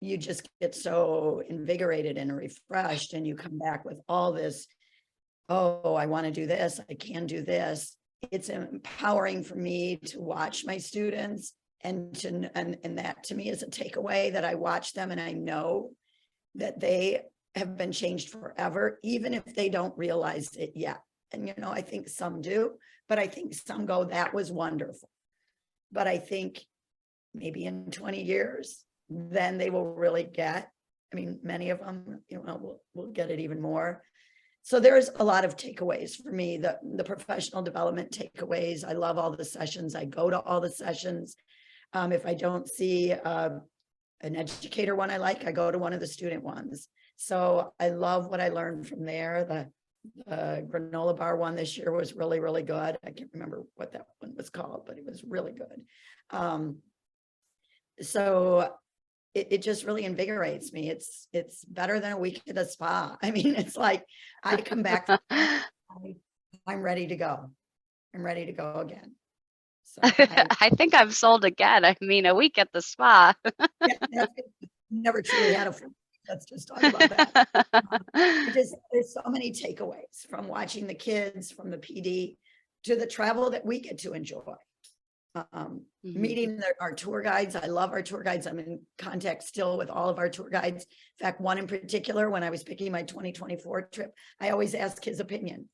you just get so invigorated and refreshed, and you come back with all this, oh, I want to do this, I can do this. It's empowering for me to watch my students, and that to me is a takeaway, that I watch them and I know that they have been changed forever, even if they don't realize it yet. And, you know, I think some do, but I think some go, that was wonderful. But I think maybe in 20 years, then they will really get, I mean, many of them, you know, will get it even more. So there's a lot of takeaways for me, the professional development takeaways. I love all the sessions. I go to all the sessions. If I don't see an educator one I like, I go to one of the student ones. So I love what I learned from there. The granola bar one this year was really, really good. I can't remember what that one was called, but it was really good. So it just really invigorates me. It's better than a week at a spa. I mean, it's like I come back, I'm ready to go. I'm ready to go again. So I think I'm sold again. I mean, a week at the spa. yeah, never truly had a full. Let's just talk about that. There's so many takeaways from watching the kids, from the PD to the travel that we get to enjoy. Meeting our tour guides. I love our tour guides. I'm in contact still with all of our tour guides. In fact, one in particular, when I was picking my 2024 trip, I always ask his opinion.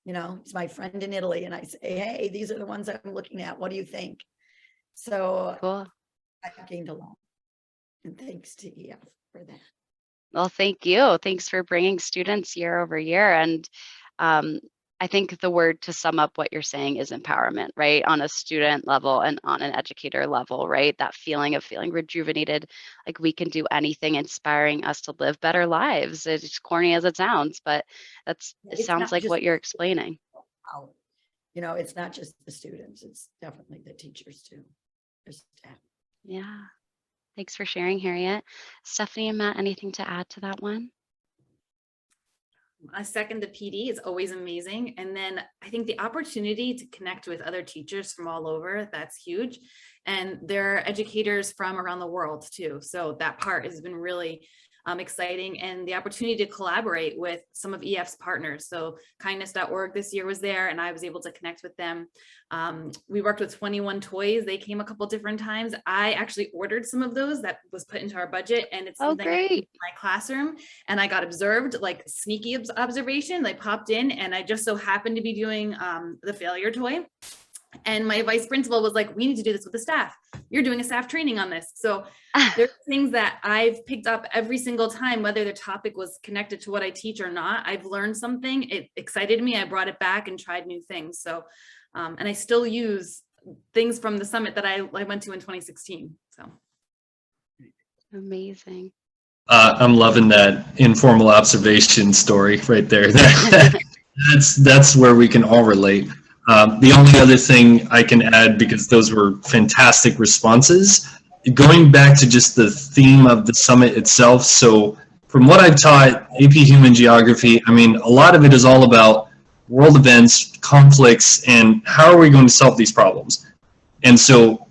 You know, he's my friend in Italy, and I say, hey, these are the ones I'm looking at. What do you think? So Cool. I've gained a lot. And thanks to EF for that. Well, thank you. Thanks for bringing students year over year. And I think the word to sum up what you're saying is empowerment, right? On a student level and on an educator level, right? That feeling of feeling rejuvenated, like we can do anything, inspiring us to live better lives. It's corny as it sounds, but it It's sounds not like just what you're explaining. how, you know, it's not just the students, it's definitely the teachers too. There's staff. Yeah. Thanks for sharing, Harriet. Stephanie and Matt, anything to add to that one? I second the PD. It's always amazing. And then I think the opportunity to connect with other teachers from all over, that's huge. And there are educators from around the world too. So that part has been really exciting, and the opportunity to collaborate with some of EF's partners. So kindness.org this year was there, and I was able to connect with them. We worked with 21 Toys. They came a couple different times. I actually ordered some of those that was put into our budget, and it's something in my classroom, and I got observed, like sneaky observation. I popped in, and I just so happened to be doing the failure toy. And my vice principal was like, we need to do this with the staff. You're doing a staff training on this. So there's things that I've picked up every single time, whether the topic was connected to what I teach or not. I've learned something. It excited me. I brought it back and tried new things. So, and I still use things from the summit that I went to in 2016. So. Amazing. I'm loving that informal observation story right there. That's where we can all relate. The only other thing I can add, because those were fantastic responses, going back to just the theme of the summit itself. So from what I've taught AP Human Geography, I mean, a lot of it is all about world events, conflicts, and how are we going to solve these problems? And so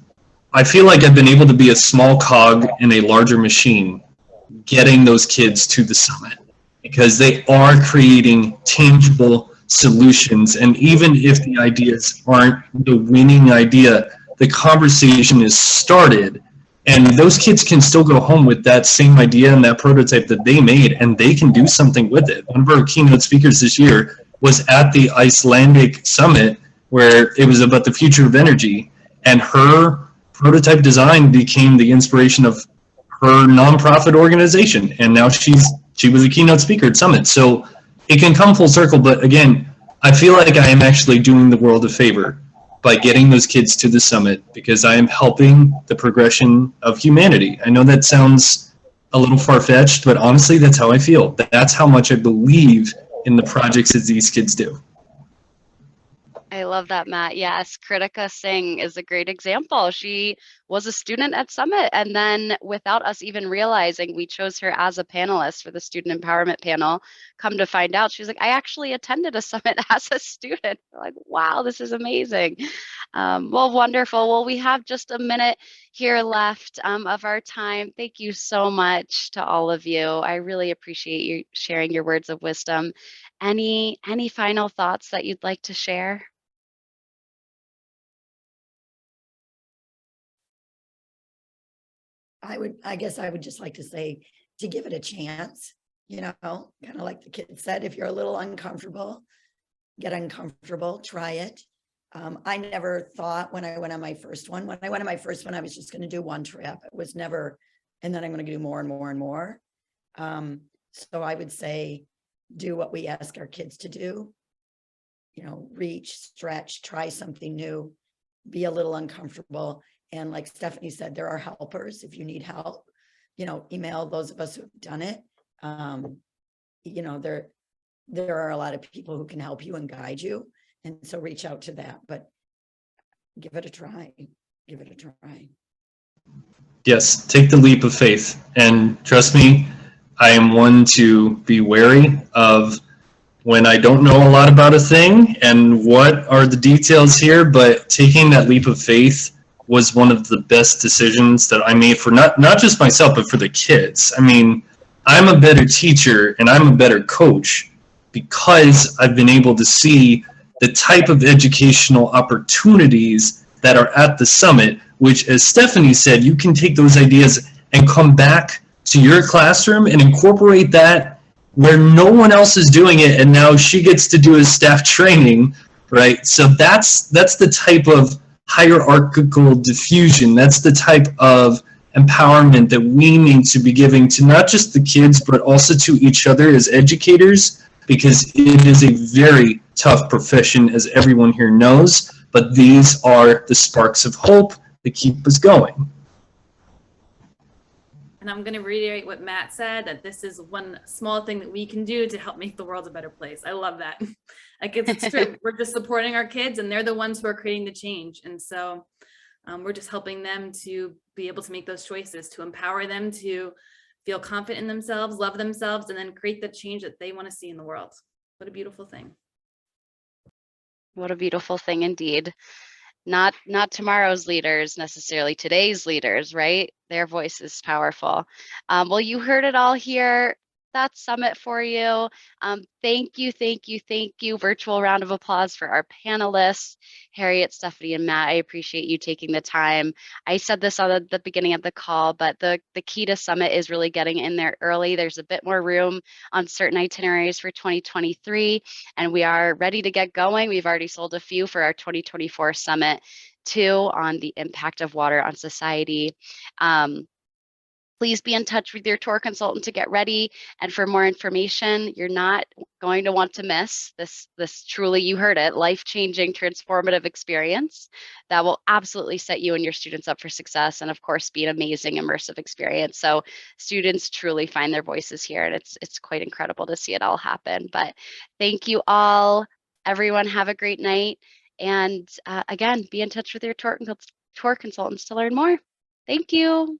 I feel like I've been able to be a small cog in a larger machine, getting those kids to the summit, because they are creating tangible solutions. And even if the ideas aren't the winning idea, the conversation is started, and those kids can still go home with that same idea and that prototype that they made, and they can do something with it. One of our keynote speakers this year was at the Icelandic summit, where it was about the future of energy, and her prototype design became the inspiration of her nonprofit organization, and now she was a keynote speaker at summit. So it can come full circle, but again, I feel like I am actually doing the world a favor by getting those kids to the summit, because I am helping the progression of humanity. I know that sounds a little far-fetched, but honestly, that's how I feel. That's how much I believe in the projects that these kids do. I love that, Matt. Yes, Kritika Singh is a great example. She was a student at Summit, and then without us even realizing, we chose her as a panelist for the student empowerment panel. Come to find out, she's like, I actually attended a Summit as a student. We're like, wow, this is amazing. Well, wonderful. Well, we have just a minute here left of our time. Thank you so much to all of you. I really appreciate you sharing your words of wisdom. Any final thoughts that you'd like to share? I guess I would just like to say to give it a chance, you know, kind of like the kid said, if you're a little uncomfortable, get uncomfortable, try it. I never thought when I went on my first one, I was just going to do one trip. It was never, and then I'm going to do more and more and more. So I would say, do what we ask our kids to do, you know, reach, stretch, try something new, be a little uncomfortable. And like Stephanie said, there are helpers. If you need help, you know, email those of us who have done it. You know, there are a lot of people who can help you and guide you. And so reach out to that, but give it a try. Give it a try. Yes, take the leap of faith. And trust me, I am one to be wary of when I don't know a lot about a thing and what are the details here, but taking that leap of faith was one of the best decisions that I made for not just myself, but for the kids. I mean, I'm a better teacher and I'm a better coach because I've been able to see the type of educational opportunities that are at the summit, which, as Stephanie said, you can take those ideas and come back to your classroom and incorporate that where no one else is doing it, and now she gets to do a staff training, right? So that's the type of hierarchical diffusion. That's the type of empowerment that we need to be giving to not just the kids, but also to each other as educators, because it is a very tough profession, as everyone here knows, but these are the sparks of hope that keep us going. And I'm going to reiterate what Matt said, that this is one small thing that we can do to help make the world a better place. I love that. Like, it's true. We're just supporting our kids and they're the ones who are creating the change. And so we're just helping them to be able to make those choices, to empower them to feel confident in themselves, love themselves, and then create the change that they want to see in the world. What a beautiful thing. What a beautiful thing indeed. Not tomorrow's leaders, necessarily today's leaders, right? Their voice is powerful. Well, you heard it all here. That's Summit for you. Thank you. Virtual round of applause for our panelists, Harriet, Stephanie, and Matt. I appreciate you taking the time. I said this on the beginning of the call, but the key to Summit is really getting in there early. There's a bit more room on certain itineraries for 2023, and we are ready to get going. We've already sold a few for our 2024 Summit too, on the impact of water on society. Please be in touch with your tour consultant to get ready. And for more information, you're not going to want to miss this truly, you heard it, life-changing, transformative experience that will absolutely set you and your students up for success, and of course, be an amazing immersive experience. So students truly find their voices here, and it's quite incredible to see it all happen. But thank you all. Everyone, have a great night. And again, be in touch with your tour consultants to learn more. Thank you.